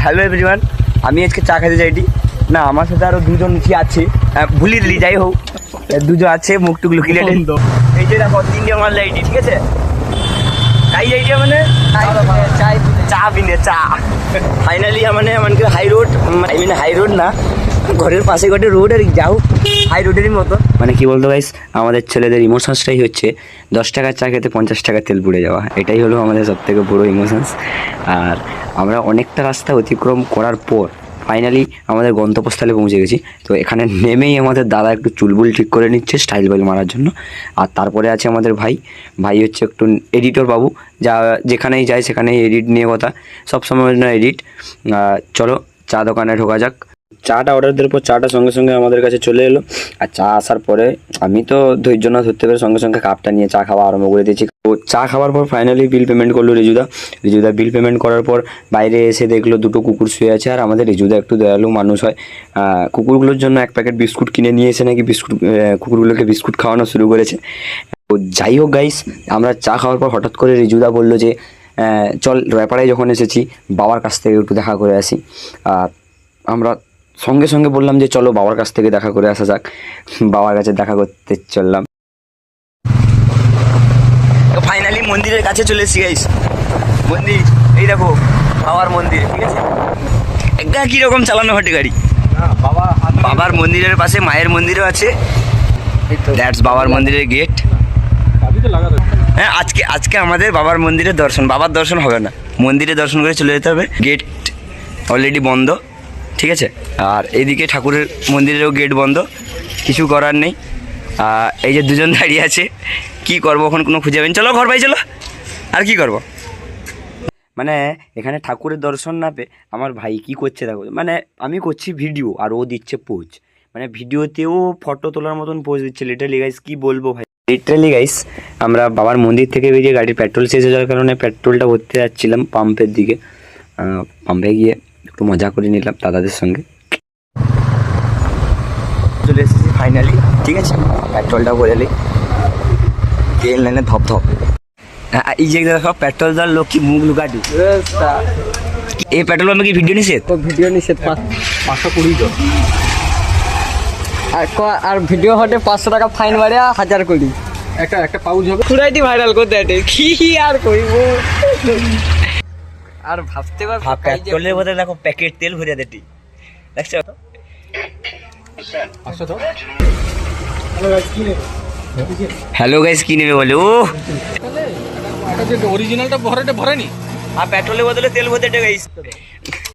Hello everyone, আমি আজকে চা খেতে চাইটি না, আমার সাথে আরও দুজন কি আছে ভুলি দিলি, যাই হোক দুজন আছে মুখ টুক লুকিয়ে এই যে দেখো তিনটে আমার লাইটি, ঠিক আছে? তাই লাইটি মানে চা পিনে চা ফাইনালি মানে আমাকে high road, I mean high road না, ঘরের পাশে ঘটে রোড আর যাও হাই রোডেরই মতো। মানে কি বলতো গাইস, আমাদের ছেলেদের ইমোশনসটাই হচ্ছে 10 টাকার চা খেতে 50 টাকা তেল পুড়ে যাওয়া, এটাই হলো আমাদের সব থেকে বড়ো ইমোশনস। আর আমরা অনেকটা রাস্তা অতিক্রম করার পর ফাইনালি আমাদের গন্তব্যস্থলে পৌঁছে গেছি। তো এখানে নেমেই আমাদের দাদা একটু চুলবুল ঠিক করে নিচ্ছে স্টাইল বাইল মারার জন্য। আর তারপরে আছে আমাদের ভাই হচ্ছে একটু এডিটর বাবু, যা যেখানেই যায় সেখানেই এডিট নিয়ে কথা, সবসময় জন্য এডিট। চলো চা দোকানে ঢোকা যাক। চাটা অর্ডার দেওয়ার পর চাটা সঙ্গে সঙ্গে আমাদের কাছে চলে এলো। আর চা আসার পরে আমি তো ধৈর্য না ধরতে পেরে সঙ্গে সঙ্গে কাপটা নিয়ে চা খাওয়া আরম্ভ করে দিয়েছি। তো চা খাওয়ার পর ফাইনালি বিল পেমেন্ট করলো রিজুদা বিল পেমেন্ট করার পর বাইরে এসে দেখলো দুটো কুকুর শুয়ে আছে। আর আমাদের রিজুদা একটু দয়ালু মানুষ হয়, কুকুরগুলোর জন্য এক প্যাকেট বিস্কুট কিনে নিয়ে এসে নাকি কুকুরগুলোকে বিস্কুট খাওয়ানো শুরু করেছে। তো যাই হোক গাইস, আমরা চা খাওয়ার পর হঠাৎ করে রিজুদা বললো যে চল র্যাপাড়ায় যখন এসেছি বাবার কাছ থেকে একটু দেখা করে আসি। আর আমরা সঙ্গে সঙ্গে বললাম যে চলো বাবার কাছ থেকে দেখা করে আসা যাক। বাবার কাছে দেখা করতে চললাম। ফাইনালি মন্দিরের কাছে চলে এসেছি গাইস। মন্দির এই দেখো, বাবার মন্দির, ঠিক আছে? একটা কীরকম চালানো হাটে গাড়ি, বাবার মন্দিরের পাশে মায়ের মন্দিরও আছে। দ্যাটস বাবার মন্দিরের গেট। হ্যাঁ, আজকে আমাদের বাবার মন্দিরের দর্শন, বাবার দর্শন হবে না, মন্দিরে দর্শন করে চলে যেতে হবে। গেট অলরেডি বন্ধ, ঠিক আছে? আর এইদিকে ঠাকুরের মন্দিরেরও গেট বন্ধ, কিছু করার নেই। এই যে দুজন দাঁড়িয়ে আছে, কি করবো এখন কোনো খুঁজে পাইনি। চলো ঘর ভাই চলো, আর কি করব। মানে এখানে ঠাকুরের দর্শন না পেয়ে আমার ভাই কি করছে দেখো, মানে আমি করছি ভিডিও আর ও দিচ্ছে পোজ, মানে ভিডিওতেও ফটো তোলার মতন পোজ দিচ্ছে। লিটারালি গাইস কি বলবো ভাই, লিটারালি গাইস আমরা বাবার মন্দির থেকে বেরিয়ে গাড়ির পেট্রোল শেষ হয়ে যাওয়ার কারণে পেট্রোলটা ভরতে যাচ্ছিলাম পাম্পের দিকে। পাম্পে গিয়ে একটু মজা করে নিলাম দাদাদের সঙ্গে। চলে এসেছি ফাইনালি, ঠিক আছে? পেট্রোলটা ভরে নিই, তেল নেনে ধপ। এই যে দেখো পেট্রোল দেওয়ার লোক কি মুখ লুকাটু। এই পেট্রোল পাম্পে কি ভিডিও নিষেধ? ভিডিও নিষেধ 520 তো। আর ভিডিও হটে 500 টাকা ফাইন মারে 1000 কোটি একটা পাউজ হবে। পুরাইটি ভাইরাল করতে আছে কি আর কইব। আর ভাবতে পার পেট্রোলের বদলে দেখো প্যাকেট তেল ভরে দেটি, দেখছো? 500 তো। হ্যালো গাইস, কি নেবে বলে? ও এটা যে অরিজিনালটা ভরেনি, আর পেট্রোলের বদলে তেল ভরে দেটে গাইস।